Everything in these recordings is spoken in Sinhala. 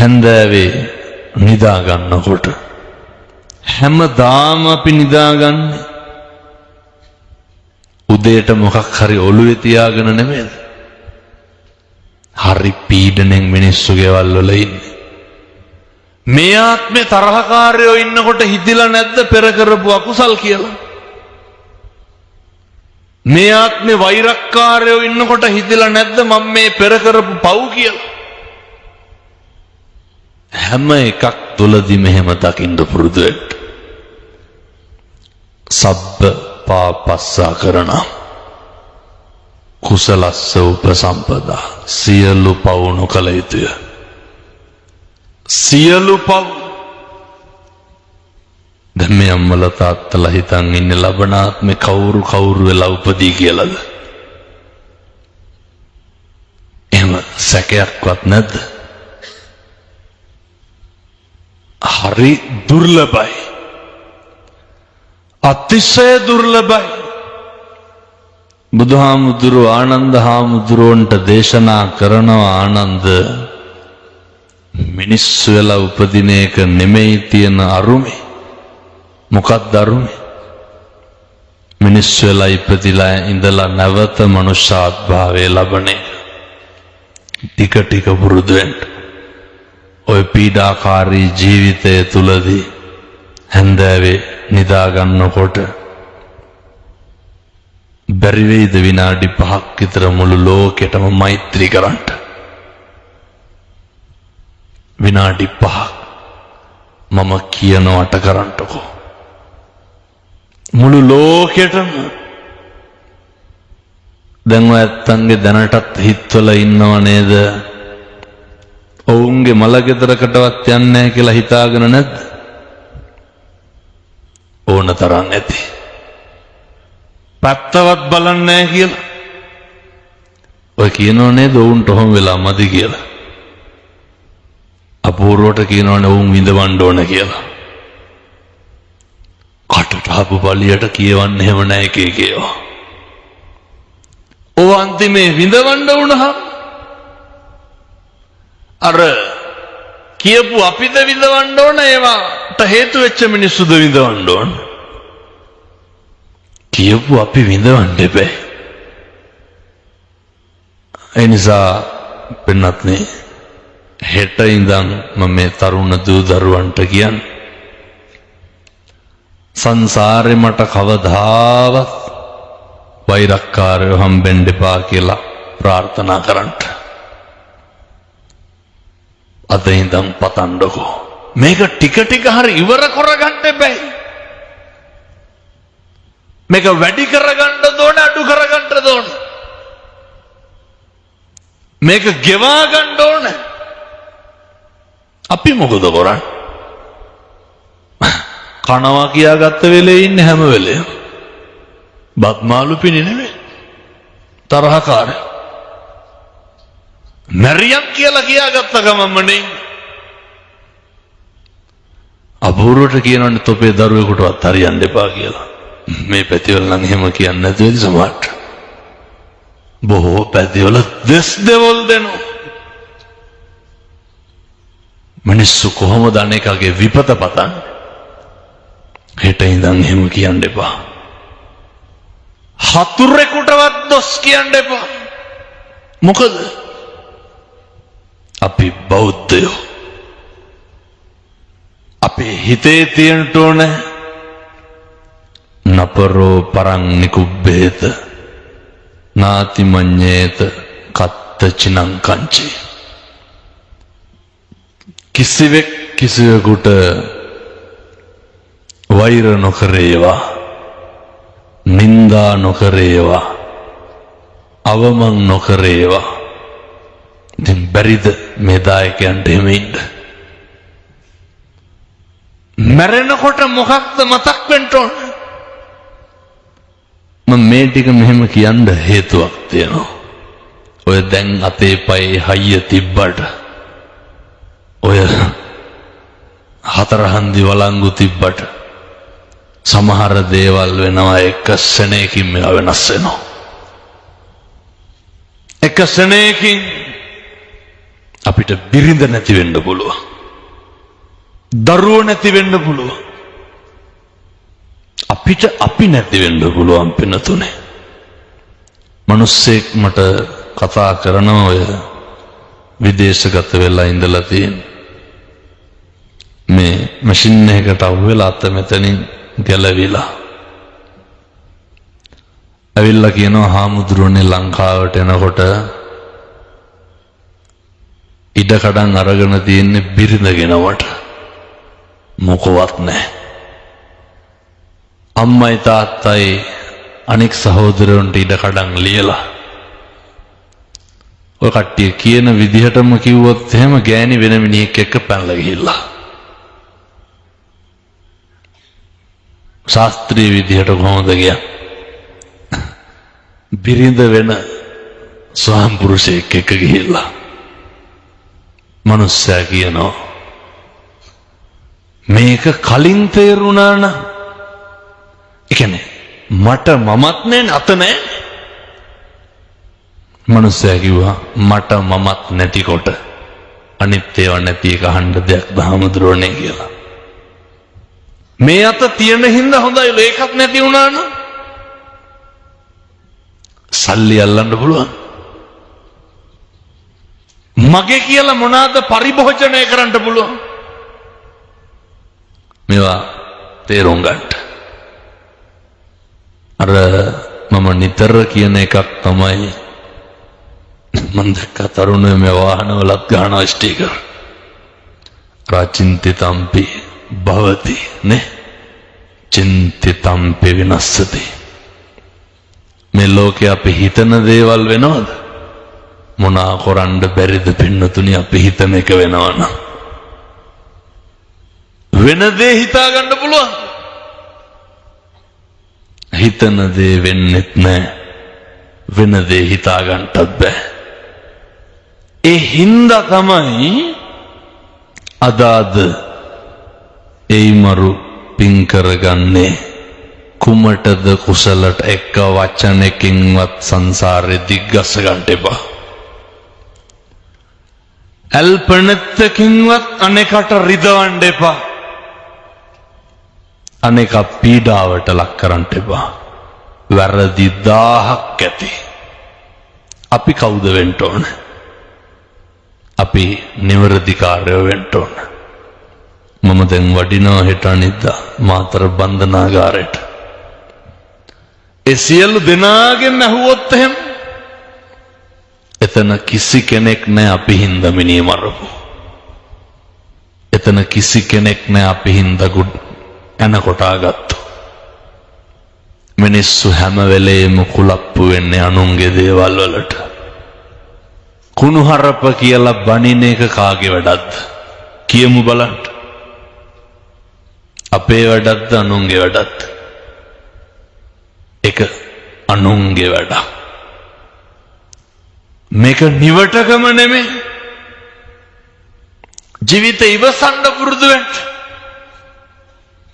හැන්දෑවේ නිදා ගන්නකොට හැමදාම අපි නිදාගන්නේ උදේට මොකක් හරි ඔළුවේ තියාගෙන නෙමෙයිද? හරි පීඩණයෙන් මිනිස්සු ගෙවල් වල ඉන්නේ. මේ ආත්මේ තරහකාරයෝ ඉන්නකොට හිතිලා නැද්ද පෙර කරපු අකුසල් කියලා? මේ ආත්මේ වෛරක්කාරයෝ ඉන්නකොට හිතිලා නැද්ද මම මේ පෙර කරපු පව් කියලා? හැම එකක් තුලදීම එහෙම දකින්න පුරුදු වෙන්න. සබ්බ පාපස්සා කරන කුසලස්ස උපසම්පදා සියලු පව් නොකළ යුතුය. සියලු පව්. දැන් මේ අම්මලා තාත්තලා හිතන් ඉන්නේ ලබනාත්මේ කවුරු වෙලා උපදී කියලාද? එහෙම සැකයක්වත් නැද්ද? හරි දුර්ලභයි. අතිශය දුර්ලභයි. බුදුහාමුදුරුවෝ ආනන්ද හාමුදුරුවන්ට දේශනා කරනවා ආනන්ද මිනිස්සු වෙලා උපදින එක නෙමෙයි තියෙන අරුමේ. මොකක්ද අරුමේ? මිනිස්සු වෙලා ඉපදිලා ඉඳලා නැවත මනුෂ්‍යාත්භාවය ලබන එක. ටික ටික පුරුදු වෙන්න. ඔය පීඩාකාරී ජීවිතය තුලදී හැන්දෑවේ නිදා ගන්නකොට බැරි වේද විනාඩි 5ක් විතර මුළු ලෝකෙටම මෛත්‍රී කරන්න. විනාඩි 5ක් මම කියනවට කරන්නකෝ. මුළු ලෝකෙටම. දැන් ඔය ඇත්තන්ගේ දැනටත් හිතවල ඉන්නව නේද? ඔවුන්ගේ මල ගෙදරකටවත් යන්නේ නැහැ කියලා හිතාගෙන නැද්ද? ඕන තරම් ඇති. පැත්තවත් බලන්නේ නැහැ කියලා. ඔය කියනෝ නේද ඔවුන්ට ඔහොම වෙලා මදි කියලා. අපූර්වට කියනවනේ ඔවුන් විඳවන්න ඕන කියලා. කටට ආපු පළියට කියවන්න එහෙම නැහැ කියේවා. ඔව් අන්තිමේ විඳවන්න වුණා. අර කියපු අපිද විඳවන්න ඕන ඒවට හේතු වෙච්ච මිනිස්සුද විඳවන්න ඕන? කියපු අපි විඳවන්න එපා. ඒ නිසා පින්වත්නි හෙට ඉඳන් මම මේ තරුණ දූ දරුවන්ට කියන්නේ සංසාරේ මට කවදාවත් වෛරක්කාරයෝ හම්බෙන්න එපා කියලා ප්‍රාර්ථනා කරන්න. අද ඉඳන් පතන්නකෝ. මේක ටික ටික හරි ඉවර කරගන්න එපා. මේක වැඩි කරගන්න ඕන අඩු කරගන්න ඕන. මේක ගෙවා ගන්න ඕන. අපි මොකද කරන්නේ? කනවා කියාගත්ත වෙලේ ඉන්නේ හැම වෙලේම. බත්මාළු පිණි නෙමෙයි. තරහකාරය. මරියම් කියලා කියාගත්ත ගමන්මනේ. අපූර්වට කියනවනේ තොපේ දරුවෙකුටවත් හරියන්න එපා කියලා. මේ පැතිවල නම් එහෙම කියන්නේ නැතුවද සමහරට. බොහෝ පැතිවල දෙස් දෙවල් දෙනවා. මිනිස්සු කොහොමද අනේකගේ විපත පතන්නේ? හෙට ඉඳන් එහෙම කියන්න එපා. හතුරෙකුටවත් දොස් කියන්න එපා. මොකද අපි බෞද්ධයෝ. අපේ හිතේ තියෙන්න ඕනේ නපරෝ පරං නිකුබ්බේත නාති මඤ්ඤේත කත්ත චිනං කංචි. කිසිවෙක් කිසිවෙකුට වෛර නොකරේවා, නින්දා නොකරේවා, අවමන් නොකරේවා. ඉතින් බැරිද මේ දායකයන්ට එහෙම ඉන්න? මැරෙනකොට මොකක්ද මතක් වෙන්න ඕන? මම මේ ටික මෙහෙම කියන්න හේතුවක් තියෙනවා. ඔය දැන් අතේ පයේ හයිය තිබ්බට ඔය හතරහන්දි වළංගු තිබ්බට සමහර දේවල් වෙනවා එක සෙනෙකින් මේවා වෙනස් වෙනවා. එක සෙනෙකින් අපිට බිරිඳ නැති වෙන්න පුළුවන්. දරුවෝ නැති වෙන්න පුළුවන්. අපිට අපි නැති වෙන්න පුළුවන් පින්නතුනේ. මිනිස්සෙක් මට කතා කරනවා ඔය විදේශගත වෙලා ඉඳලා තියෙන මේ මැෂින් එකකට අහුවෙලා අත මෙතනින් ගැලවිලා ඇවිල්ලා කියනවා හාමුදුරුවනේ ලංකාවට එනකොට ඉඩකඩම් අරගෙන තියෙන්නේ බිරිඳගෙනවට මොකවත් නැහැ. අම්මයි තාත්තයි අනෙක් සහෝදරයන්ට ඉඩකඩම් ලියලා ඔය කට්ටිය කියන විදිහටම කිව්වොත් එහෙම ගෑණි වෙන මිනිහෙක් එක්ක පැනලා ගිහිල්ලා ශාස්ත්‍රීය විදිහට කොහොමද කියන්නේ බිරිඳ වෙන ස්වාම පුරුෂයෙක් එක්ක ගිහිල්ලා මනුස්සයා කියනවා මේක කලින් තේරුණා නම් ඒ කියන්නේ මට මමත් නෑ අත නෑ මනුස්සයා කිව්වා මට මමත් නැතිකොට අනිත් ඒවා නැති එක අහන්න දෙයක් බහමුදුරෝනේ කියලා. මේ අත තියෙන හින්දා හොඳයි ඒකත් නැති වුණා නම් සල්ලි අල්ලන්න පුළුවන්. මගේ කියලා මොනවාද පරිභෝජනය කරන්න පුළුවන්. මේවා තේරුම් ගන්න. අර මම නිතර කියන එකක් තමයි මම දැක්ක තරුණයෝ මේ වාහනවලත් ගන්නවා ස්ටිකර්. රාචින්තිතම්පි භවති නේ චින්තිතම්පි විනස්සති. මේ ලෝකේ අපි හිතන දේවල් වෙනවද? මොනා කරන්න බැරිද පින්නතුනි අපි හිතන එක වෙනවනම් වෙන දේ හිතා ගන්න පුළුවන්. හිතන දේ වෙන්නෙත් නැහැ. වෙන දේ හිතා ගන්නත් බෑ. ඒ හින්දා තමයි අදාද ඒමරු පින් කරගන්නේ කුමටද කුසලට එක වචනකින්වත් සංසාරේ දිග්ගස ගන්න එපා. අල්පනත්තකින්වත් අනේකට රිදවන්න එපා. අනේක පීඩාවට ලක් කරන්න එපා. වැරදි 1000ක් ඇති. අපි කවුද වෙන්න ඕන? අපි නිවැරදිකාරයෝ වෙන්න ඕන. මම දැන් වඩිනවා හෙට අනිද්දා මාතර බන්ධනාගාරයට. ඒ සියලු දෙනාගෙන් ඇහුවොත් එහෙම එතන කිසි කෙනෙක් නැහැ අපි හින්දා මිනිහ මරපු. එතන කිසි කෙනෙක් නැහැ අපි හින්දා එන කොටාගත්තු. මිනිස්සු හැම වෙලේම කුලප්පු වෙන්නේ අනුන්ගේ දේවල් වලට. කුණුහරප කියලා බණින එක කාගේ වැඩක්ද? කියමු බලන්න. අපේ වැඩක්ද අනුන්ගේ වැඩක්ද? එක අනුන්ගේ වැඩක්. මේක නිවටකම නෙමෙයි. ජීවිතේ ඉවසන්න පුරුදු වෙන්න.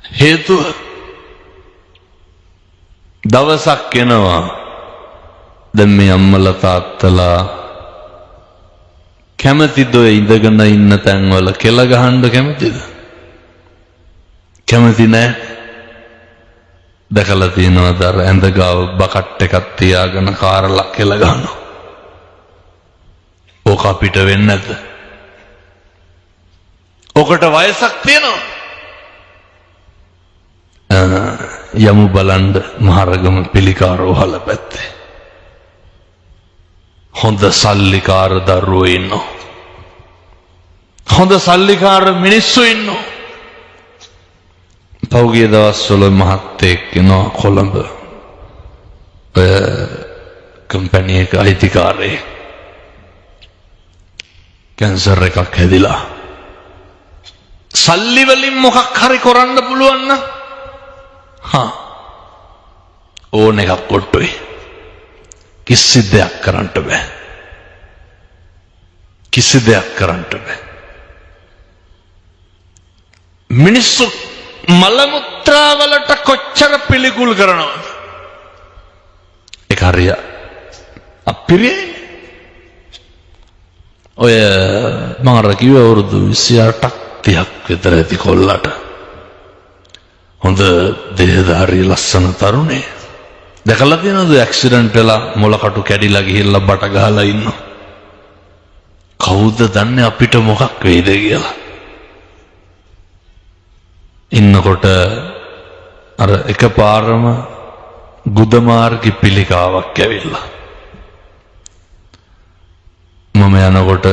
හේතුව දවසක් එනවා දැන් මේ අම්මලා තාත්තලා කැමතිද ඔය ඉඳගෙන ඉන්න තැන්වල කෙල ගහන්න කැමතිද? කැමති නෑ. දැකලා තියෙනවද අර ඇඳ ගාව බකට් එකක් තියාගෙන කාරලා කෙල ගහනවා. ඕක අපිට වෙන්නේ නැද්ද? ඔකට වයසක් තියෙනවා. යමු බලන්න මහරගම පිළිකාරෝහල පැත්තේ. හොඳ සල්ලිකාර දරුවෝ ඉන්නවා. හොඳ සල්ලිකාර මිනිස්සු ඉන්නවා. පෞගිය දවස්වල මහත්තයෙක් එනවා කොළඹ. කම්පැනි එක අයිතිකාරයෙක්. කැන්සර් එකක් හැදිලා. සල්ලි වලින් මොකක් හරි කරන්න පුළුවන් නම් ඕන එකක් කොට්ටුයි. කිසි දෙයක් කරන්න බෑ. කිසි දෙයක් කරන්න බෑ. මිනිස්සු මල මුත්‍රා වලට කොච්චර පිළිකුල් කරනවද? ඒක හරිය අපිරියයි. ඔය මම අර කිව්ව අවුරුදු 28ක් 30ක් විතර ඇති කොල්ලට හොඳ දේහධාරී ලස්සන තරුණේ දැකලා තියෙනවද ඇක්සිඩන්ට් වෙලා මොලකටු කැඩිලා ගිහිල්ලා බට ගහලා ඉන්නවා කවුද දන්නේ අපිට මොකක් වෙයිද කියලා ඉන්නකොට අර එකපාරම ගුදමාර්ගි පිළිකාවක් ඇවිල්ලා මම යනකොට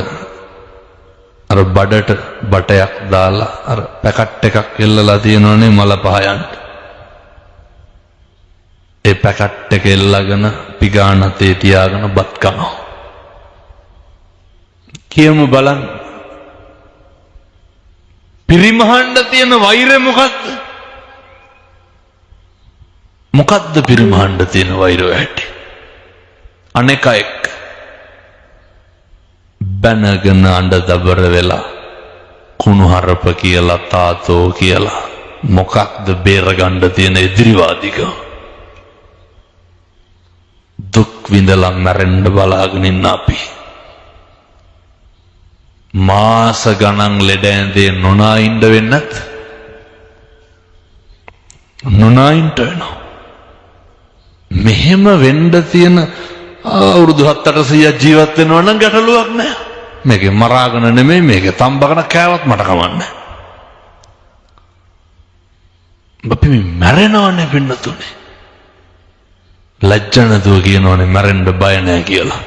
අර බඩට බටයක් දාලා අර පැකට් එකක් එල්ලලා තියෙනවනේ මල පහයන්ට ඒ පැකට් එක එල්ලගෙන පිගානතේ තියාගෙන බත් කනවා කියමු බලන්න පිරිමහන්න තියෙන වෛරය මොකද්ද පිරිමහන්න තියෙන වෛරය ඇටි අනෙක එක් බැනගෙන අඬ දබර වෙලා කුණුහරුප කියලා තාතෝ කියලා මොකක්ද බේරගන්න තියෙන එදිරිවාදිකම දුක් විඳලා මැරෙන්න බලාගෙන ඉන්න අපි මාස ගණන් ලෙඩ ඇඳේ නොනායින්ද වෙන්නත් නොනායින්ට වෙනවා මෙහෙම වෙන්න තියෙන අවුරුදු 7-800 ජීවත් වෙනවා නම් ගැටලුවක් නෑ මේකේ මරාගෙන නෙමෙයි මේකේ තම්බගෙන කෑවත් මට කමන්නේ අපි මැරෙනවනේ පින්නතුනේ ලැජ්ජ නැතුව කියනවනේ මැරෙන්න බය නෑ කියලා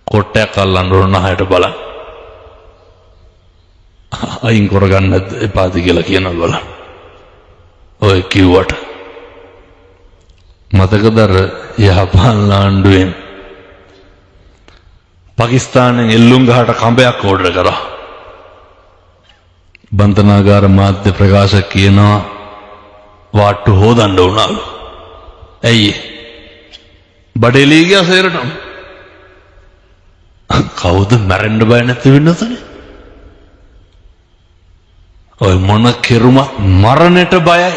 කොටයක් අල්ලන්න ඕන නහයට බලන්න අයින් කරගන්න එපාද කියලා කියනවා බලන්න ඔය කිව්වට මතකද අර යහපන් ආණ්ඩුවෙන් පාකිස්තානෙන් එල්ලුම් ගහට කඹයක් ඕඩර් කරා බන්තනාගාර මාධ්‍ය ප්‍රකාශක කියනවා වාට්ටු හොදන්න උනාලු ඇයි බඩේලී ගියා සේරටම කවුද මැරෙන්න බය නැති වෙන්නතනේ ඔය මොන කෙරුමක් මරණයට බයයි